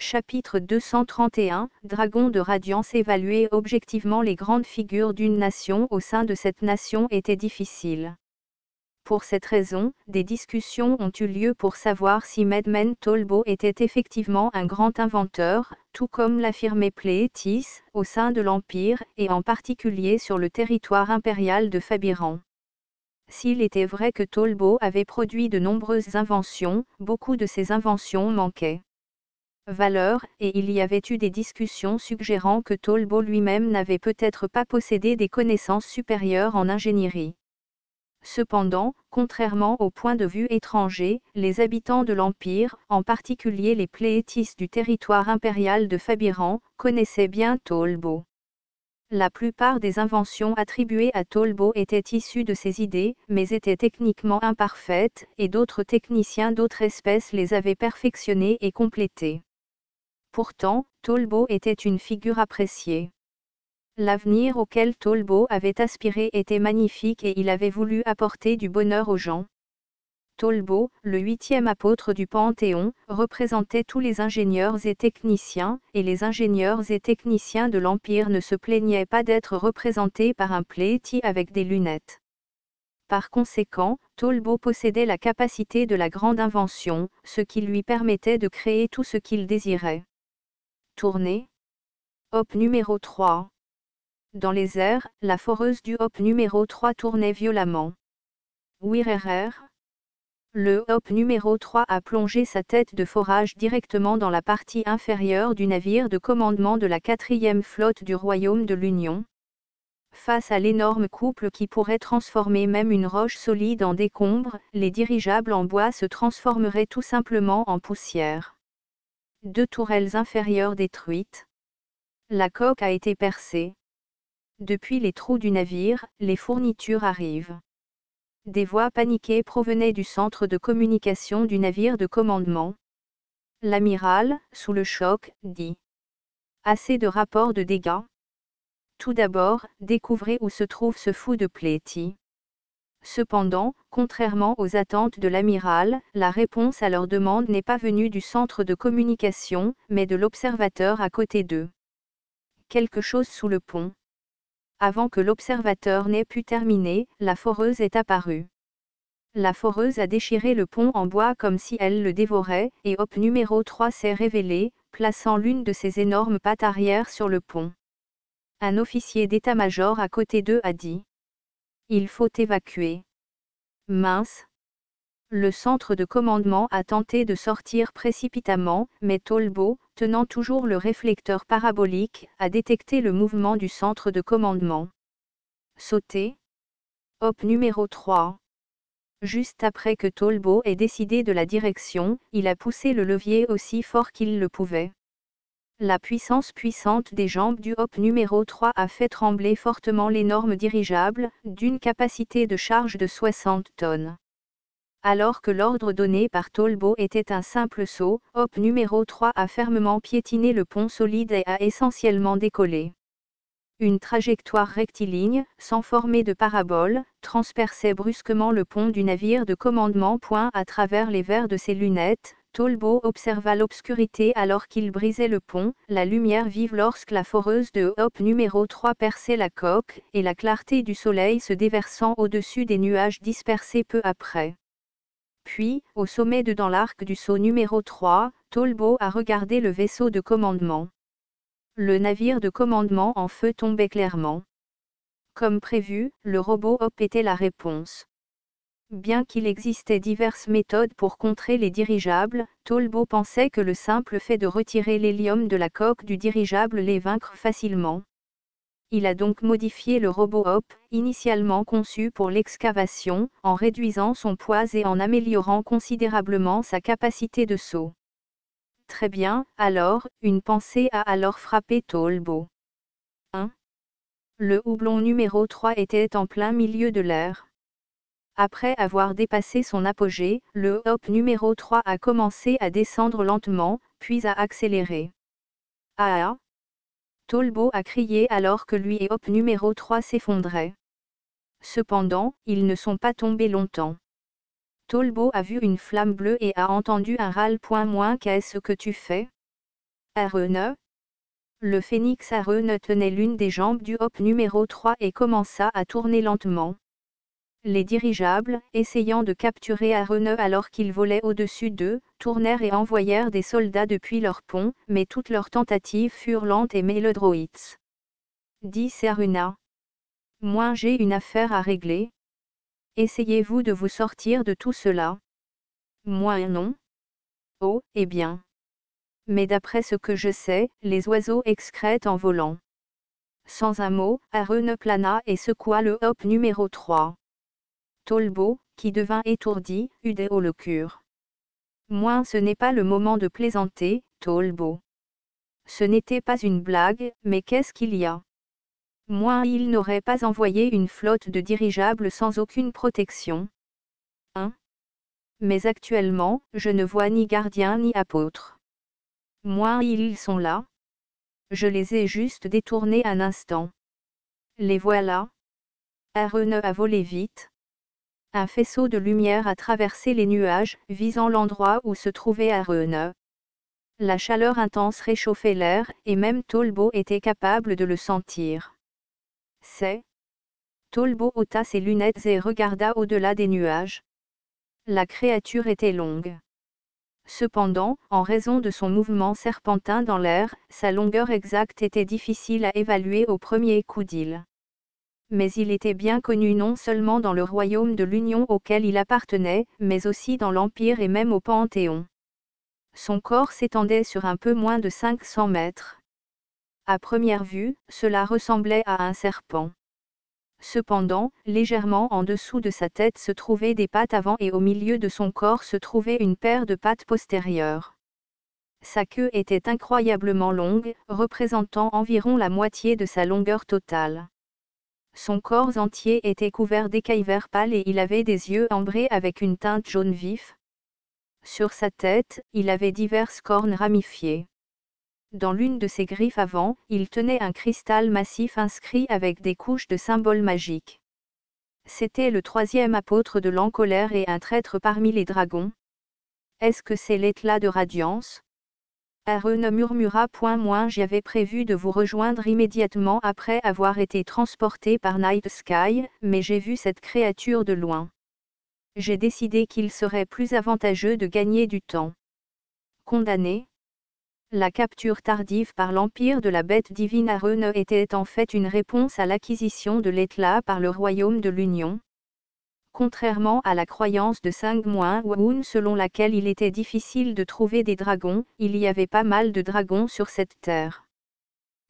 Chapitre 231, Dragon de Radiance. Évaluer objectivement les grandes figures d'une nation au sein de cette nation était difficile. Pour cette raison, des discussions ont eu lieu pour savoir si Medmen Tolbo était effectivement un grand inventeur, tout comme l'affirmait Plétis, au sein de l'Empire, et en particulier sur le territoire impérial de Fabiran. S'il était vrai que Tolbo avait produit de nombreuses inventions, beaucoup de ces inventions manquaient valeur, et il y avait eu des discussions suggérant que Tolbo lui-même n'avait peut-être pas possédé des connaissances supérieures en ingénierie. Cependant, contrairement au point de vue étranger, les habitants de l'Empire, en particulier les Plétis du territoire impérial de Fabiran, connaissaient bien Tolbo. La plupart des inventions attribuées à Tolbo étaient issues de ses idées, mais étaient techniquement imparfaites, et d'autres techniciens d'autres espèces les avaient perfectionnées et complétées. Pourtant, Tolbo était une figure appréciée. L'avenir auquel Tolbo avait aspiré était magnifique et il avait voulu apporter du bonheur aux gens. Tolbo, le 8e apôtre du Panthéon, représentait tous les ingénieurs et techniciens, et les ingénieurs et techniciens de l'Empire ne se plaignaient pas d'être représentés par un Pléti avec des lunettes. Par conséquent, Tolbo possédait la capacité de la grande invention, ce qui lui permettait de créer tout ce qu'il désirait. Tournée. Hop numéro 3. Dans les airs, la foreuse du hop numéro 3 tournait violemment. Ouirerer. Le hop numéro 3 a plongé sa tête de forage directement dans la partie inférieure du navire de commandement de la 4e flotte du Royaume de l'Union. Face à l'énorme couple qui pourrait transformer même une roche solide en décombres, les dirigeables en bois se transformeraient tout simplement en poussière. 2 tourelles inférieures détruites. La coque a été percée. Depuis les trous du navire, les fournitures arrivent. Des voix paniquées provenaient du centre de communication du navire de commandement. L'amiral, sous le choc, dit: assez de rapports de dégâts. Tout d'abord, découvrez où se trouve ce fou de Pléti. Cependant, contrairement aux attentes de l'amiral, la réponse à leur demande n'est pas venue du centre de communication, mais de l'observateur à côté d'eux. Quelque chose sous le pont. Avant que l'observateur n'ait pu terminer, la foreuse est apparue. La foreuse a déchiré le pont en bois comme si elle le dévorait, et hop numéro 3 s'est révélé, plaçant l'une de ses énormes pattes arrière sur le pont. Un officier d'état-major à côté d'eux a dit: il faut évacuer. Mince. Le centre de commandement a tenté de sortir précipitamment, mais Tolbo, tenant toujours le réflecteur parabolique, a détecté le mouvement du centre de commandement. Sauter. Hop numéro 3. Juste après que Tolbo ait décidé de la direction, il a poussé le levier aussi fort qu'il le pouvait. La puissance puissante des jambes du hop numéro 3 a fait trembler fortement l'énorme dirigeable, d'une capacité de charge de 60 tonnes. Alors que l'ordre donné par Tolbo était un simple saut, hop numéro 3 a fermement piétiné le pont solide et a essentiellement décollé. Une trajectoire rectiligne, sans former de parabole, transperçait brusquement le pont du navire de commandement. À travers les verres de ses lunettes, Tolbo observa l'obscurité alors qu'il brisait le pont, la lumière vive lorsque la foreuse de hop numéro 3 perçait la coque, et la clarté du soleil se déversant au-dessus des nuages dispersés peu après. Puis, au sommet de dans l'arc du saut numéro 3, Tolbo a regardé le vaisseau de commandement. Le navire de commandement en feu tombait clairement. Comme prévu, le robot Hop était la réponse. Bien qu'il existait diverses méthodes pour contrer les dirigeables, Tolbo pensait que le simple fait de retirer l'hélium de la coque du dirigeable les vaincre facilement. Il a donc modifié le robot Hop, initialement conçu pour l'excavation, en réduisant son poids et en améliorant considérablement sa capacité de saut. Très bien, alors, une pensée a alors frappé Tolbo. 1. Le houblon numéro 3 était en plein milieu de l'air. Après avoir dépassé son apogée, le hop numéro 3 a commencé à descendre lentement, puis à accélérer. Ah! Tolbo a crié alors que lui et hop numéro 3 s'effondraient. Cependant, ils ne sont pas tombés longtemps. Tolbo a vu une flamme bleue et a entendu un râle. Qu'est-ce que tu fais? Arene. Le phénix Arene tenait l'une des jambes du hop numéro 3 et commença à tourner lentement. Les dirigeables, essayant de capturer Arene alors qu'il volait au-dessus d'eux, tournèrent et envoyèrent des soldats depuis leur pont, mais toutes leurs tentatives furent lentes et mélodraiques. Dit Seruna. J'ai une affaire à régler. Essayez-vous de vous sortir de tout cela? Non. Oh, eh bien. Mais d'après ce que je sais, les oiseaux excrètent en volant. Sans un mot, Arene plana et secoua le hop numéro 3. Tolbo, qui devint étourdi, eut des hauts le cœur. Ce n'est pas le moment de plaisanter, Tolbo. Ce n'était pas une blague, mais qu'est-ce qu'il y a? Il n'aurait pas envoyé une flotte de dirigeables sans aucune protection. Mais actuellement, je ne vois ni gardiens ni apôtres. Ils sont là. Je les ai juste détournés un instant. Les voilà. Arene a volé vite. Un faisceau de lumière a traversé les nuages, visant l'endroit où se trouvait Arene. La chaleur intense réchauffait l'air, et même Tolbo était capable de le sentir. Tolbo ôta ses lunettes et regarda au-delà des nuages. La créature était longue. Cependant, en raison de son mouvement serpentin dans l'air, sa longueur exacte était difficile à évaluer au premier coup d'œil. Mais il était bien connu non seulement dans le royaume de l'Union auquel il appartenait, mais aussi dans l'Empire et même au Panthéon. Son corps s'étendait sur un peu moins de 500 mètres. À première vue, cela ressemblait à un serpent. Cependant, légèrement en dessous de sa tête se trouvaient des pattes avant et au milieu de son corps se trouvait une paire de pattes postérieures. Sa queue était incroyablement longue, représentant environ la moitié de sa longueur totale. Son corps entier était couvert d'écailles vert pâle et il avait des yeux ambrés avec une teinte jaune vif. Sur sa tête, il avait diverses cornes ramifiées. Dans l'une de ses griffes avant, il tenait un cristal massif inscrit avec des couches de symboles magiques. C'était le troisième apôtre de l'encolère et un traître parmi les dragons. Est-ce que c'est l'éclat de radiance? Arene murmura. J'avais prévu de vous rejoindre immédiatement après avoir été transporté par Night Sky, mais j'ai vu cette créature de loin. J'ai décidé qu'il serait plus avantageux de gagner du temps. Condamné. La capture tardive par l'Empire de la bête divine Arene était en fait une réponse à l'acquisition de l'éclat par le royaume de l'Union. Contrairement à la croyance de Sangmoin-Woon selon laquelle il était difficile de trouver des dragons, il y avait pas mal de dragons sur cette terre.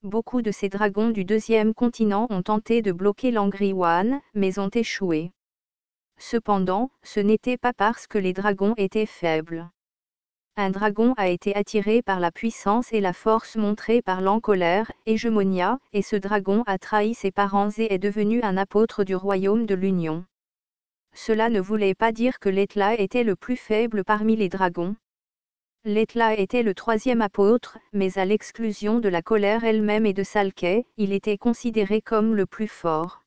Beaucoup de ces dragons du deuxième continent ont tenté de bloquer l'Angry-Wan, mais ont échoué. Cependant, ce n'était pas parce que les dragons étaient faibles. Un dragon a été attiré par la puissance et la force montrée par l'encolère, Hégémonia, et ce dragon a trahi ses parents et est devenu un apôtre du royaume de l'Union. Cela ne voulait pas dire que l'éclat était le plus faible parmi les dragons. L'éclat était le troisième apôtre, mais à l'exclusion de la colère elle-même et de Salkei, il était considéré comme le plus fort.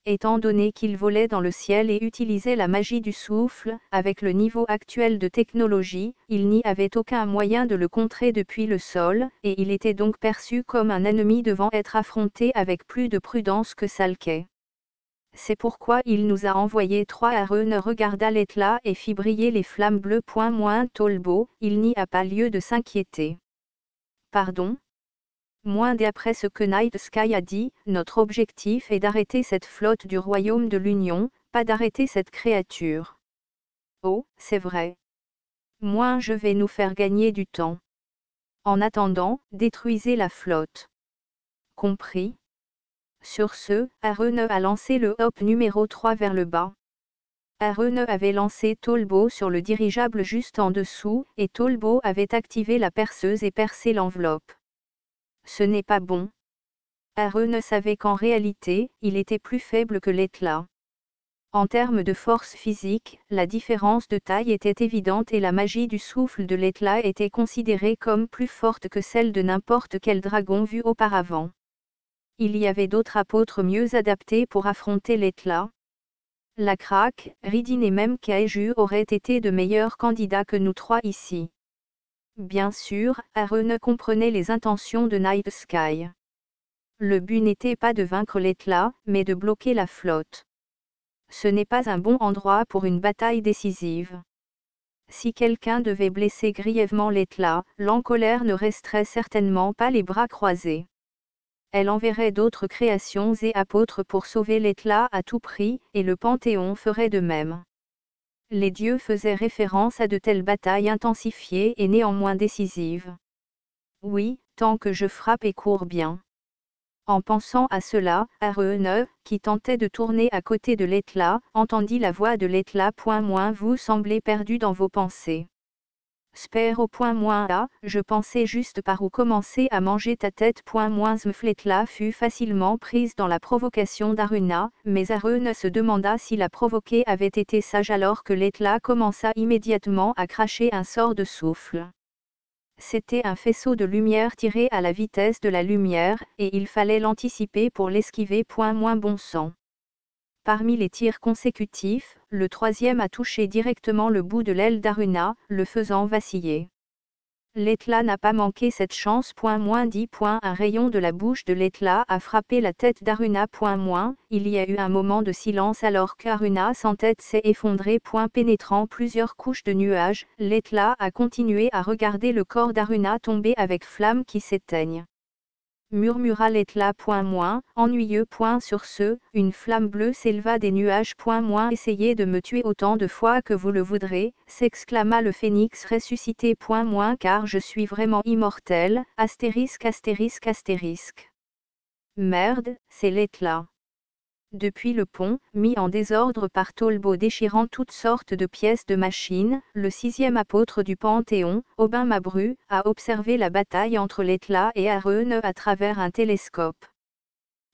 Étant donné qu'il volait dans le ciel et utilisait la magie du souffle, avec le niveau actuel de technologie, il n'y avait aucun moyen de le contrer depuis le sol, et il était donc perçu comme un ennemi devant être affronté avec plus de prudence que Salkei. C'est pourquoi il nous a envoyé 3. Arene regarda l'éclat et fit briller les flammes bleues. Tolbo, il n'y a pas lieu de s'inquiéter. Pardon? D'après ce que Night Sky a dit, notre objectif est d'arrêter cette flotte du royaume de l'Union, pas d'arrêter cette créature. Oh, c'est vrai. Je vais nous faire gagner du temps. En attendant, détruisez la flotte. Compris? Sur ce, Arene a lancé le hop numéro 3 vers le bas. Arene avait lancé Tolbo sur le dirigeable juste en dessous, et Tolbo avait activé la perceuse et percé l'enveloppe. Ce n'est pas bon. Arene savait qu'en réalité, il était plus faible que l'éclat. En termes de force physique, la différence de taille était évidente et la magie du souffle de l'éclat était considérée comme plus forte que celle de n'importe quel dragon vu auparavant. Il y avait d'autres apôtres mieux adaptés pour affronter l'éclat. La Craque, Ridin et même Kaiju auraient été de meilleurs candidats que nous 3 ici. Bien sûr, Arun comprenait les intentions de Night Sky. Le but n'était pas de vaincre l'Etla, mais de bloquer la flotte. Ce n'est pas un bon endroit pour une bataille décisive. Si quelqu'un devait blesser grièvement l'Etla, l'Encolère ne resterait certainement pas les bras croisés. Elle enverrait d'autres créations et apôtres pour sauver l'Etla à tout prix, et le Panthéon ferait de même. Les dieux faisaient référence à de telles batailles intensifiées et néanmoins décisives. Oui, tant que je frappe et cours bien. En pensant à cela, Arun, qui tentait de tourner à côté de l'Etla, entendit la voix de l'Etla. Vous semblez perdu dans vos pensées. Spère au .a, je pensais juste par où commencer à manger ta tête. L'Etla fut facilement prise dans la provocation d'Aruna, mais Arun se demanda si la provoquée avait été sage alors que l'Etla commença immédiatement à cracher un sort de souffle. C'était un faisceau de lumière tiré à la vitesse de la lumière, et il fallait l'anticiper pour l'esquiver. Bon sang. Parmi les tirs consécutifs, le troisième a touché directement le bout de l'aile d'Aruna, le faisant vaciller. L'Etla n'a pas manqué cette chance. Un rayon de la bouche de l'Etla a frappé la tête d'Aruna. Il y a eu un moment de silence alors qu'Aruna sans tête s'est effondrée. Pénétrant plusieurs couches de nuages, l'Etla a continué à regarder le corps d'Aruna tomber avec flammes qui s'éteignent. Murmura l'Etla. Ennuyeux. Sur ce, une flamme bleue s'éleva des nuages. Essayez de me tuer autant de fois que vous le voudrez, s'exclama le phénix ressuscité. Car je suis vraiment immortel. Merde, c'est l'Etla. Depuis le pont, mis en désordre par Tolbo déchirant toutes sortes de pièces de machines, le sixième apôtre du Panthéon, Aubin Mabru, a observé la bataille entre l'Etla et Arun à travers un télescope.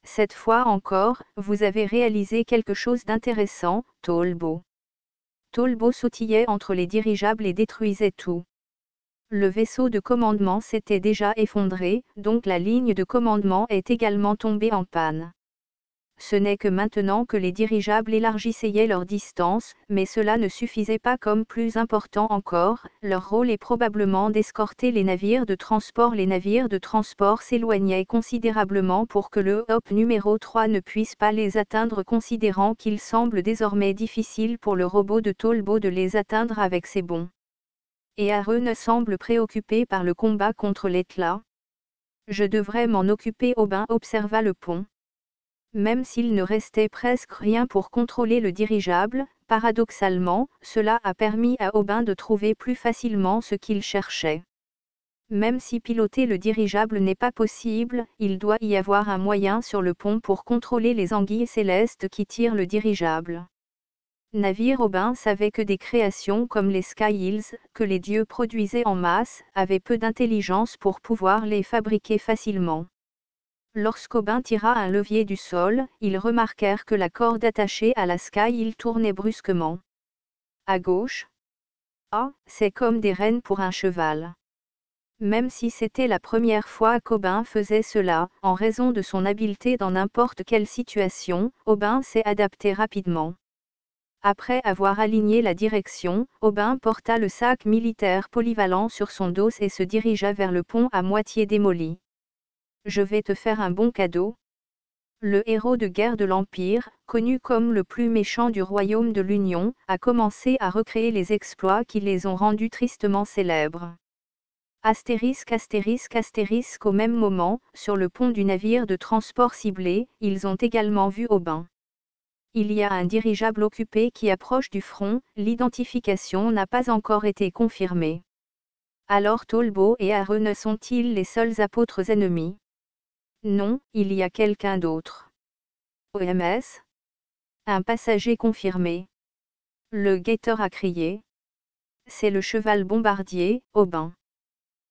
Cette fois encore, vous avez réalisé quelque chose d'intéressant, Tolbo. Tolbo sautillait entre les dirigeables et détruisait tout. Le vaisseau de commandement s'était déjà effondré, donc la ligne de commandement est également tombée en panne. Ce n'est que maintenant que les dirigeables élargissaient leur distance, mais cela ne suffisait pas. Comme plus important encore, leur rôle est probablement d'escorter les navires de transport. Les navires de transport s'éloignaient considérablement pour que le Hop numéro 3 ne puisse pas les atteindre, considérant qu'il semble désormais difficile pour le robot de Tolbo de les atteindre avec ses bons. Et Arun semble préoccupé par le combat contre l'Etla. Je devrais m'en occuper. Aubin observa le pont. Même s'il ne restait presque rien pour contrôler le dirigeable, paradoxalement, cela a permis à Aubin de trouver plus facilement ce qu'il cherchait. Même si piloter le dirigeable n'est pas possible, il doit y avoir un moyen sur le pont pour contrôler les anguilles célestes qui tirent le dirigeable. Navire. Aubin savait que des créations comme les Sky Hills, que les dieux produisaient en masse, avaient peu d'intelligence pour pouvoir les fabriquer facilement. Lorsqu'Aubin tira un levier du sol, ils remarquèrent que la corde attachée à la Sky Hill tournait brusquement. À gauche. Ah, c'est comme des rênes pour un cheval. Même si c'était la première fois qu'Aubin faisait cela, en raison de son habileté dans n'importe quelle situation, Aubin s'est adapté rapidement. Après avoir aligné la direction, Aubin porta le sac militaire polyvalent sur son dos et se dirigea vers le pont à moitié démoli. Je vais te faire un bon cadeau. Le héros de guerre de l'Empire, connu comme le plus méchant du royaume de l'Union, a commencé à recréer les exploits qui les ont rendus tristement célèbres. Au même moment, sur le pont du navire de transport ciblé, ils ont également vu Aubin. Il y a un dirigeable occupé qui approche du front, l'identification n'a pas encore été confirmée. Alors Tolbo et Arun sont-ils les seuls apôtres ennemis? Non, il y a quelqu'un d'autre. OMS? Un passager confirmé. Le guetteur a crié. C'est le cheval bombardier, Aubin.